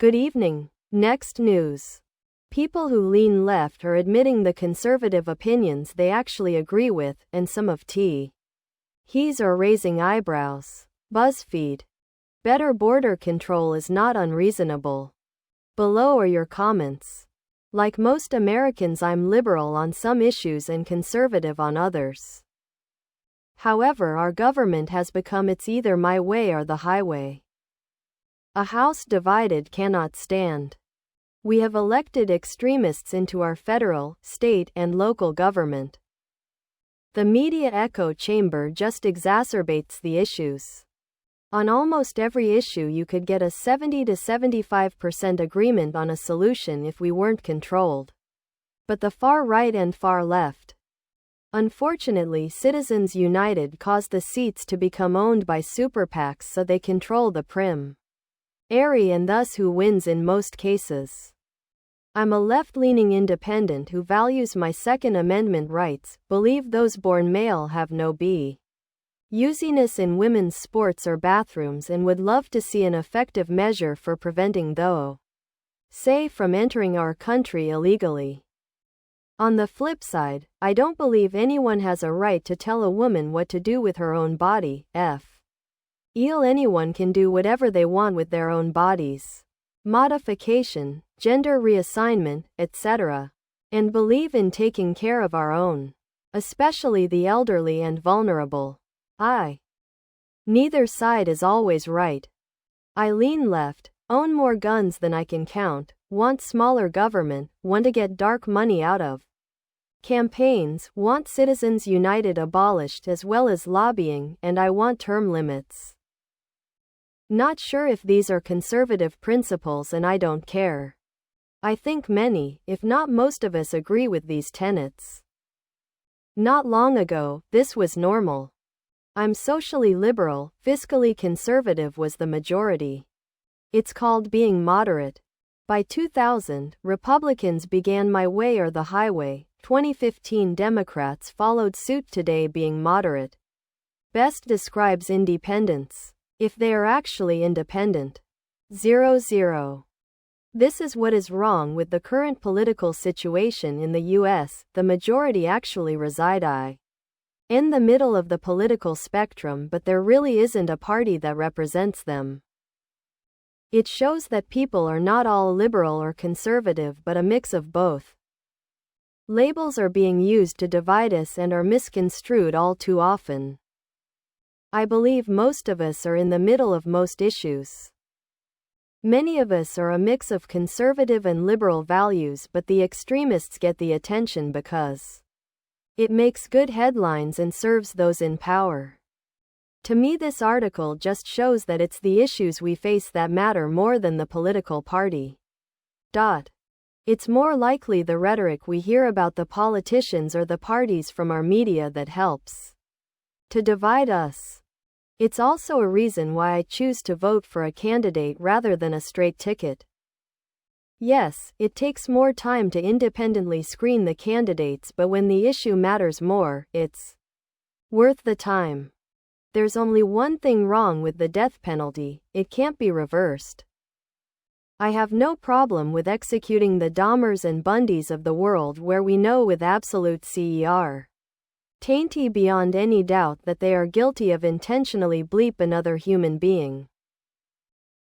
Good evening. Next news. People who lean left are admitting the conservative opinions they actually agree with, and some of T's are raising eyebrows. BuzzFeed. Better border control is not unreasonable. Below are your comments. Like most Americans, I'm liberal on some issues and conservative on others. However, our government has become it's either my way or the highway. A house divided cannot stand. We have elected extremists into our federal, state, and local government. The media echo chamber just exacerbates the issues. On almost every issue you could get a 70 to 75% agreement on a solution if we weren't controlled. But the far right and far left. Unfortunately, Citizens United caused the seats to become owned by super PACs so they control the primary and thus who wins in most cases. I'm a left-leaning independent who values my Second Amendment rights, believe those born male have no usiness in women's sports or bathrooms, and would love to see an effective measure for preventing those from entering our country illegally. On the flip side, I don't believe anyone has a right to tell a woman what to do with her own body. Anyone can do whatever they want with their own bodies. Modification, gender reassignment, etc. And believe in taking care of our own, especially the elderly and vulnerable. Neither side is always right. I lean left, own more guns than I can count, want smaller government, want to get dark money out of campaigns, want Citizens United abolished as well as lobbying, and I want term limits. Not sure if these are conservative principles, and I don't care. I think many, if not most of us, agree with these tenets. Not long ago, this was normal. I'm socially liberal, fiscally conservative was the majority. It's called being moderate. By 2000, Republicans began my way or the highway. 2015 Democrats followed suit, today being moderate best describes independence. If they are actually independent. 00. This is what is wrong with the current political situation in the US. The majority actually reside in the middle of the political spectrum, but there really isn't a party that represents them. It shows that people are not all liberal or conservative, but a mix of both. Labels are being used to divide us and are misconstrued all too often. I believe most of us are in the middle of most issues. Many of us are a mix of conservative and liberal values, but the extremists get the attention because it makes good headlines and serves those in power. To me, this article just shows that it's the issues we face that matter more than the political party. It's more likely the rhetoric we hear about the politicians or the parties from our media that helps to divide us. It's also a reason why I choose to vote for a candidate rather than a straight ticket. Yes, it takes more time to independently screen the candidates, but when the issue matters more, it's worth the time. There's only one thing wrong with the death penalty: it can't be reversed. I have no problem with executing the Dahmers and Bundys of the world, where we know with absolute certainty beyond any doubt that they are guilty of intentionally bleep another human being.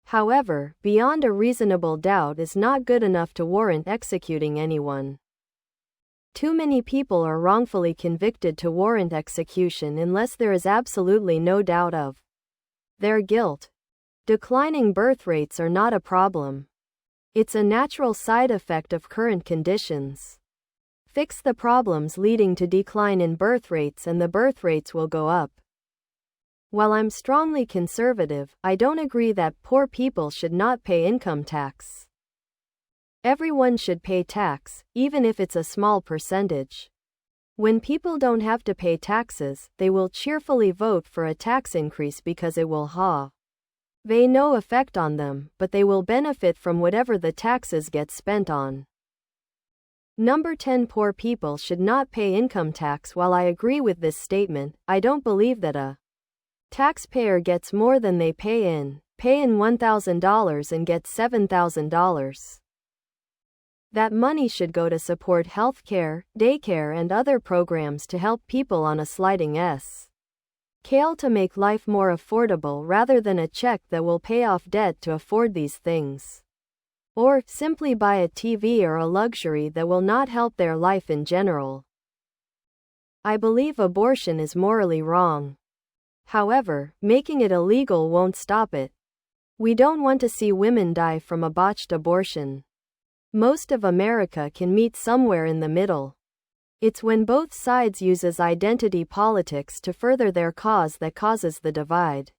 However, beyond a reasonable doubt is not good enough to warrant executing anyone. Too many people are wrongfully convicted to warrant execution unless there is absolutely no doubt of their guilt. Declining birth rates are not a problem. It's a natural side effect of current conditions. Fix the problems leading to decline in birth rates and the birth rates will go up. While I'm strongly conservative, I don't agree that poor people should not pay income tax. Everyone should pay tax, even if it's a small percentage. When people don't have to pay taxes, they will cheerfully vote for a tax increase because it will have no effect on them, but they will benefit from whatever the taxes get spent on. Number 10. Poor people should not pay income tax. While I agree with this statement, I don't believe that a taxpayer gets more than they pay in. Pay in $1,000 and get $7,000. That money should go to support healthcare, daycare and other programs to help people on a sliding scale to make life more affordable rather than a check that will pay off debt to afford these things. Or simply buy a TV or a luxury that will not help their life in general. I believe abortion is morally wrong. However, making it illegal won't stop it. We don't want to see women die from a botched abortion. Most of America can meet somewhere in the middle. It's when both sides uses identity politics to further their cause that causes the divide.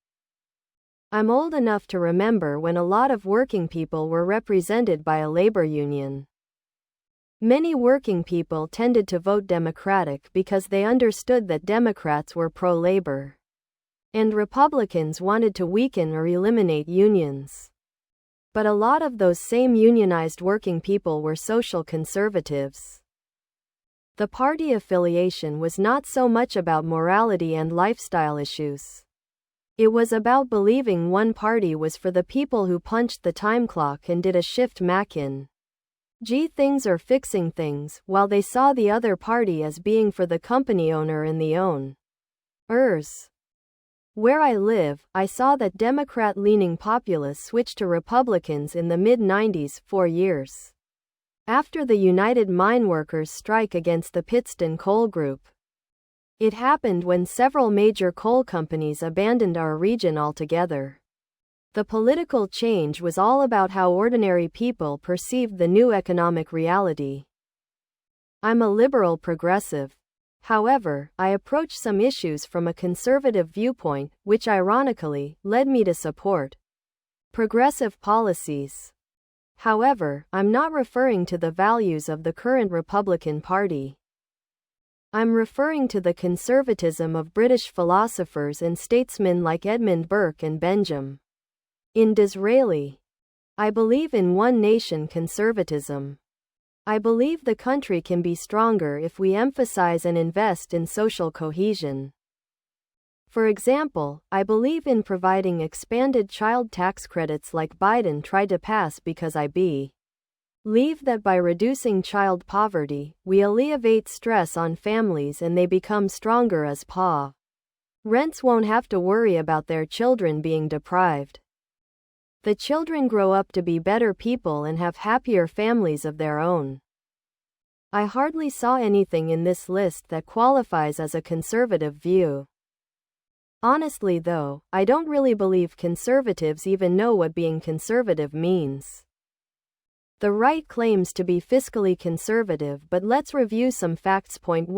I'm old enough to remember when a lot of working people were represented by a labor union. Many working people tended to vote Democratic because they understood that Democrats were pro-labor. And Republicans wanted to weaken or eliminate unions. But a lot of those same unionized working people were social conservatives. The party affiliation was not so much about morality and lifestyle issues. It was about believing one party was for the people who punched the time clock and did a shift in things or fixing things, while they saw the other party as being for the company owner and the owners. Where I live, I saw that Democrat-leaning populists switched to Republicans in the mid-90s, 4 years after the United Mine Workers strike against the Pittston Coal Group. It happened when several major coal companies abandoned our region altogether. The political change was all about how ordinary people perceived the new economic reality. I'm a liberal progressive. However, I approach some issues from a conservative viewpoint, which ironically led me to support progressive policies. However, I'm not referring to the values of the current Republican Party. I'm referring to the conservatism of British philosophers and statesmen like Edmund Burke and Benjamin Disraeli. I believe in one nation conservatism. I believe the country can be stronger if we emphasize and invest in social cohesion. For example, I believe in providing expanded child tax credits like Biden tried to pass because I believe that by reducing child poverty, we alleviate stress on families and they become stronger as parents won't have to worry about their children being deprived. The children grow up to be better people and have happier families of their own. I hardly saw anything in this list that qualifies as a conservative view. Honestly though, I don't really believe conservatives even know what being conservative means. The right claims to be fiscally conservative, but let's review some facts. 12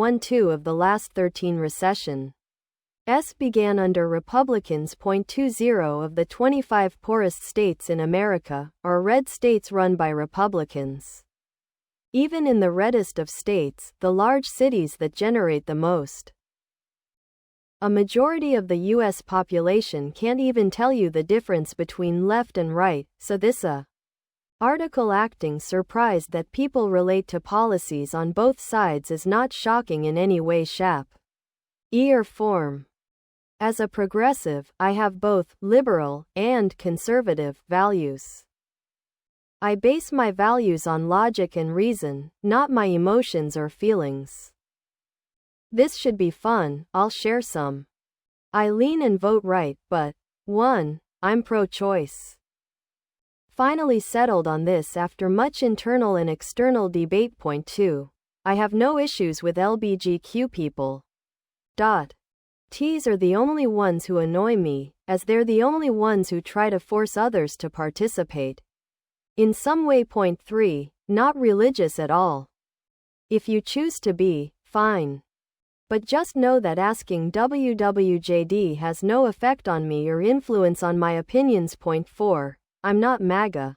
of the last 13 recessions began under Republicans. 20 of the 25 poorest states in America are red states run by Republicans. Even in the reddest of states, the large cities that generate the most. A majority of the U.S. population can't even tell you the difference between left and right, so this article acting surprised that people relate to policies on both sides is not shocking in any way, shape, or form. As a progressive, I have both liberal and conservative values. I base my values on logic and reason, not my emotions or feelings. This should be fun, I'll share some. I lean and vote right, but 1. I'm pro-choice. Finally settled on this after much internal and external debate. 2. I have no issues with LGBTQ people. Ts are the only ones who annoy me, as they're the only ones who try to force others to participate in some way. 3. Not religious at all. If you choose to be, fine. But just know that asking WWJD has no effect on me or influence on my opinions. 4. I'm not MAGA.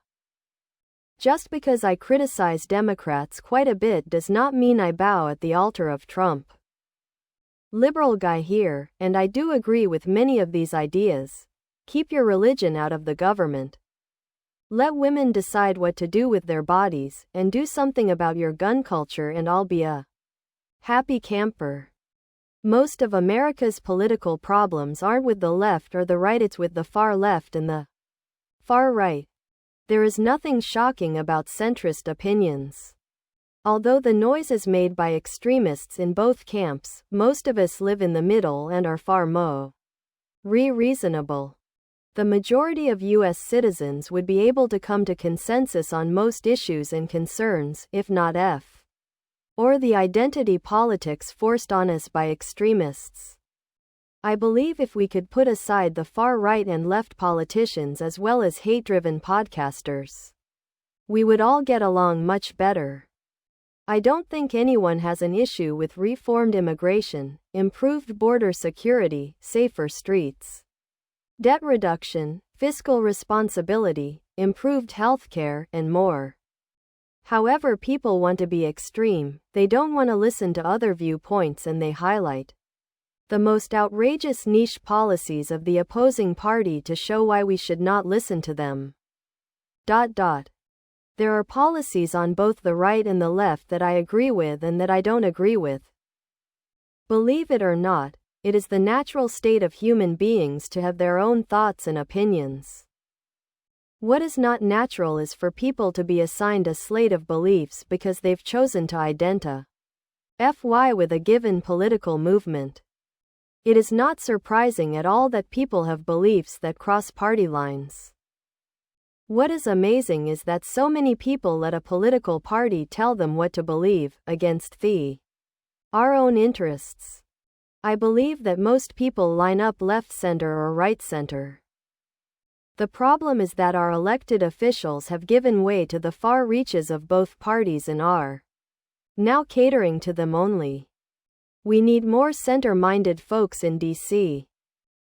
Just because I criticize Democrats quite a bit does not mean I bow at the altar of Trump. Liberal guy here, and I do agree with many of these ideas. Keep your religion out of the government. Let women decide what to do with their bodies, and do something about your gun culture and I'll be a happy camper. Most of America's political problems aren't with the left or the right, it's with the far left and the Far right. There is nothing shocking about centrist opinions. Although the noise is made by extremists in both camps, most of us live in the middle and are far more reasonable. The majority of U.S. citizens would be able to come to consensus on most issues and concerns, if not or the identity politics forced on us by extremists. I believe if we could put aside the far right and left politicians as well as hate-driven podcasters, we would all get along much better. I don't think anyone has an issue with reformed immigration, improved border security, safer streets, debt reduction, fiscal responsibility, improved healthcare, and more. However, people want to be extreme, they don't want to listen to other viewpoints, and they highlight the most outrageous niche policies of the opposing party to show why we should not listen to them. There are policies on both the right and the left that I agree with and that I don't agree with. Believe it or not, it is the natural state of human beings to have their own thoughts and opinions. What is not natural is for people to be assigned a slate of beliefs because they've chosen to identify with a given political movement. It is not surprising at all that people have beliefs that cross party lines. What is amazing is that so many people let a political party tell them what to believe, against our own interests. I believe that most people line up left-center or right-center. The problem is that our elected officials have given way to the far reaches of both parties and are now catering to them only. We need more center-minded folks in D.C.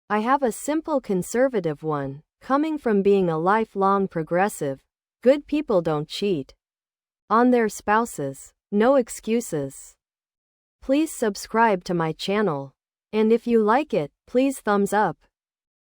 I have a simple conservative one, coming from being a lifelong progressive. Good people don't cheat on their spouses. No excuses. Please subscribe to my channel. And if you like it, please thumbs up.